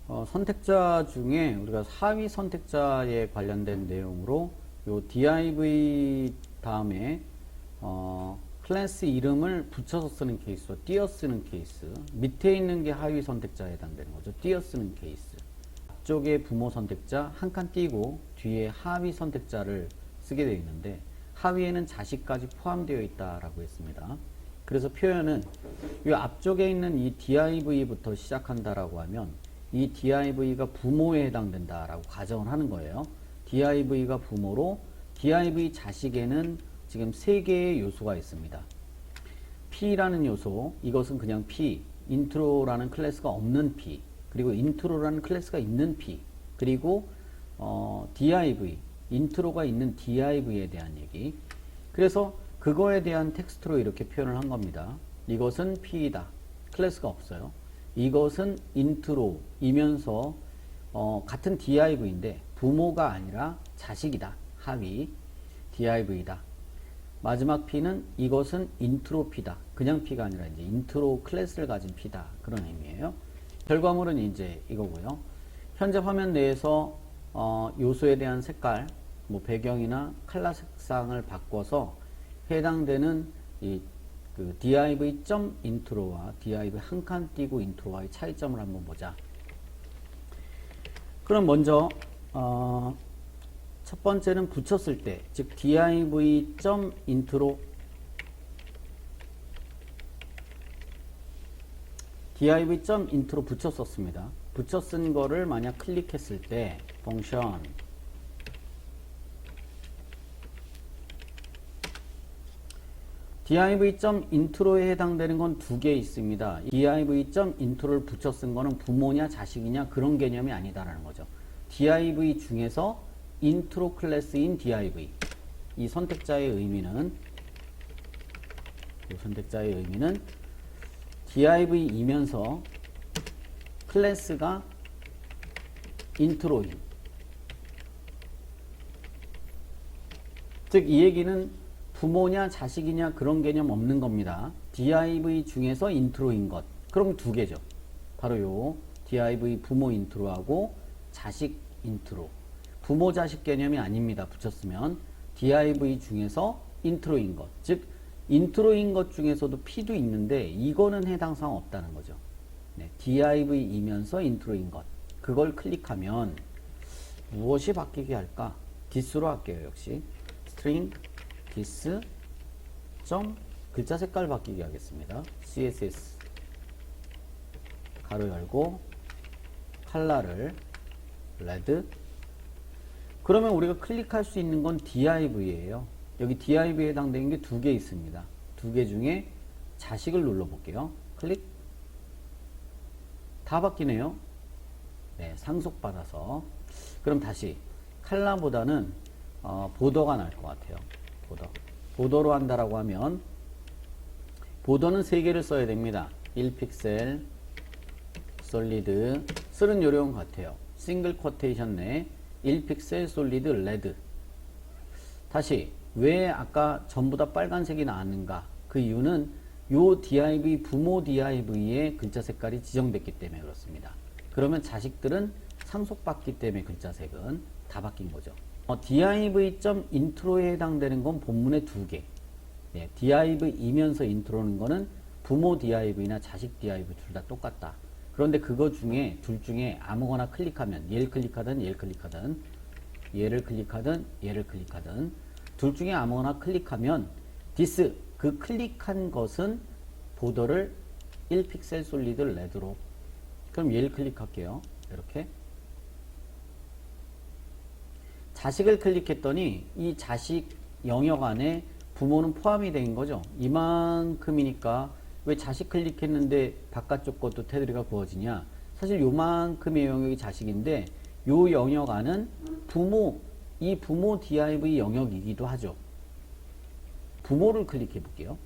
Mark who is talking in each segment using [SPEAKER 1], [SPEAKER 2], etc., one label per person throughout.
[SPEAKER 1] 선택자 중에 우리가 하위 선택자에 관련된 내용으로 요 div 다음에 클래스 이름을 붙여서 쓰는 케이스와 띄어 쓰는 케이스, 밑에 있는 게 하위 선택자에 해당되는 거죠. 띄어 쓰는 케이스. 앞쪽에 부모 선택자 한 칸 띄고 뒤에 하위 선택자를 쓰게 되어 있는데 하위에는 자식까지 포함되어 있다라고 했습니다. 그래서 표현은 이 앞쪽에 있는 이 div부터 시작한다라고 하면 이 div가 부모에 해당된다라고 가정을 하는 거예요. div가 부모로 div 자식에는 지금 3개의 요소가 있습니다. P라는 요소, 이것은 그냥 P, 인트로라는 클래스가 없는 P, 그리고 인트로라는 클래스가 있는 P, 그리고 div, 인트로가 있는 div에 대한 얘기. 그래서 그거에 대한 텍스트로 이렇게 표현을 한 겁니다. 이것은 P이다. 클래스가 없어요. 이것은 인트로이면서 같은 div인데 부모가 아니라 자식이다. 하위 div이다. 마지막 P는 이것은 인트로 P다. 그냥 P가 아니라 이제 인트로 클래스를 가진 P다. 그런 의미예요. 결과물은 이제 이거고요. 현재 화면 내에서 요소에 대한 색깔, 뭐 배경이나 컬러 색상을 바꿔서 해당되는 이 그 div.intro와 div 한 칸 띄고 intro와의 차이점을 한번 보자. 그럼 먼저 첫 번째는 붙였을 때, 즉 div.intro div.intro 붙였었습니다. 붙였은 거를 만약 클릭했을 때 펑션 div.intro에 해당되는 건 2개 있습니다. div.intro를 붙여 쓴 거는 부모냐 자식이냐 그런 개념이 아니다라는 거죠. div 중에서 intro 클래스인 div, 이 선택자의 의미는 div이면서 클래스가 intro인, 즉 이 얘기는 부모냐 자식이냐 그런 개념 없는 겁니다. div 중에서 intro인 것, 그럼 2개죠. 바로 요 div 부모 인트로하고 자식 인트로. 부모 자식 개념이 아닙니다. 붙였으면 div 중에서 인트로인 것, 즉 인트로인 것 중에서도 P도 있는데 이거는 해당 사항 없다는 거죠. 네, div이면서 인트로인 것, 그걸 클릭하면 무엇이 바뀌게 할까? this로 할게요. 역시 string this 글자 색깔 바뀌게 하겠습니다. css 가로 열고 컬러를 레드. 그러면 우리가 클릭할 수 있는 건 div예요. 여기 div에 해당되는 게 2개 있습니다. 2개 중에 자식을 눌러볼게요. 클릭. 다 바뀌네요. 네, 상속받아서. 그럼 다시 컬러보다는 보더가 나을 것 같아요. 보더로 한다라고 하면 보더는 3개를 써야 됩니다. 1픽셀 솔리드, 쓸은 요령 같아요. 싱글 쿼테이션 내 1픽셀 솔리드 레드. 다시 왜 아까 전부 다 빨간색이 나왔는가? 그 이유는 요 div 부모 div의 글자 색깔이 지정됐기 때문에 그렇습니다. 그러면 자식들은 상속받기 때문에 글자색은 다 바뀐 거죠. div.intro에 해당되는 건 본문의 2개. 네, div이면서 intro는 거는 부모 div나 자식 div 둘 다 똑같다. 그런데 그거 중에 둘 중에 아무거나 클릭하면 얘를 클릭하든 얘를 클릭하든 얘를 클릭하든 얘를 클릭하든 둘 중에 아무거나 클릭하면 this, 그 클릭한 것은 보더를 1픽셀 솔리드 레드로. 그럼 얘를 클릭할게요. 이렇게 자식을 클릭했더니 이 자식 영역 안에 부모는 포함이 된 거죠. 이만큼이니까 왜 자식 클릭했는데 바깥쪽 것도 테두리가 부어지냐? 사실 요만큼의 영역이 자식인데 요 영역 안은 부모, 이 부모 div 영역이기도 하죠. 부모를 클릭해 볼게요.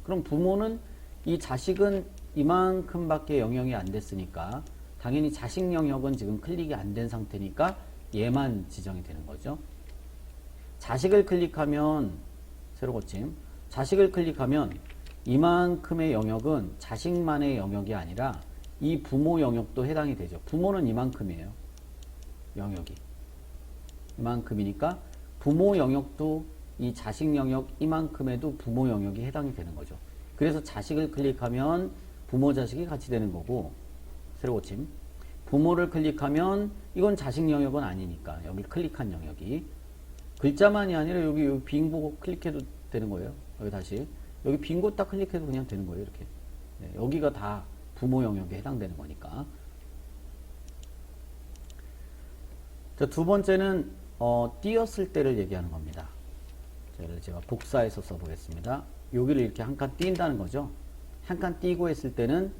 [SPEAKER 1] 그럼 부모는, 이 자식은 이만큼밖에 영역이 안 됐으니까 당연히 자식 영역은 지금 클릭이 안 된 상태니까 얘만 지정이 되는 거죠. 자식을 클릭하면, 새로 고침, 자식을 클릭하면 이만큼의 영역은 자식만의 영역이 아니라 이 부모 영역도 해당이 되죠. 부모는 이만큼이에요. 영역이. 이만큼이니까 부모 영역도 이 자식 영역 이만큼에도 부모 영역이 해당이 되는 거죠. 그래서 자식을 클릭하면 부모 자식이 같이 되는 거고, 세로 고침. 부모를 클릭하면 이건 자식 영역은 아니니까 여기 클릭한 영역이 글자만이 아니라 여기 빈 거 클릭해도 되는 거예요. 여기 다시 여기 빈 거 딱 클릭해도 그냥 되는 거예요. 이렇게. 네, 여기가 다 부모 영역에 해당되는 거니까. 자, 두 번째는 띄었을 때를 얘기하는 겁니다. 제가 복사해서 써보겠습니다. 여기를 이렇게 한 칸 띈다는 거죠. 한 칸 띄고 했을 때는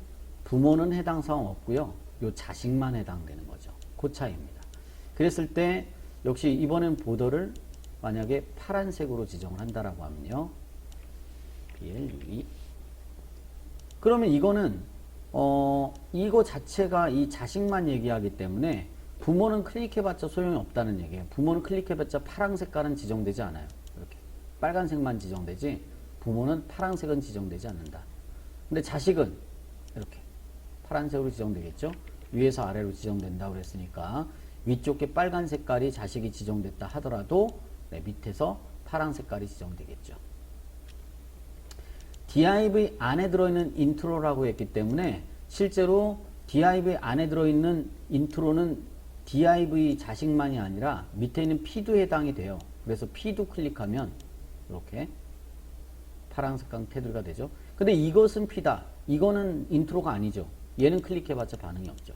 [SPEAKER 1] 부모는 해당 사항 없고요. 요 자식만 해당되는 거죠. 그 차이입니다. 그랬을 때 역시 이번엔 보더를 만약에 파란색으로 지정을 한다라고 하면요. BLUE. 그러면 이거는 이거 자체가 이 자식만 얘기하기 때문에 부모는 클릭해봤자 소용이 없다는 얘기예요. 부모는 클릭해봤자 파란 색깔은 지정되지 않아요. 이렇게 빨간색만 지정되지 부모는 파란색은 지정되지 않는다. 근데 자식은 이렇게 파란색으로 지정되겠죠. 위에서 아래로 지정된다고 그랬으니까 위쪽 게 빨간 색깔이 자식이 지정됐다 하더라도 네, 밑에서 파란 색깔이 지정되겠죠. div 안에 들어있는 인트로라고 했기 때문에 실제로 div 안에 들어있는 인트로는 div 자식만이 아니라 밑에 있는 p도 해당이 돼요. 그래서 p도 클릭하면 이렇게 파란색깔 테두리가 되죠. 근데 이것은 p다. 이거는 인트로가 아니죠. 얘는 클릭해봤자 반응이 없죠.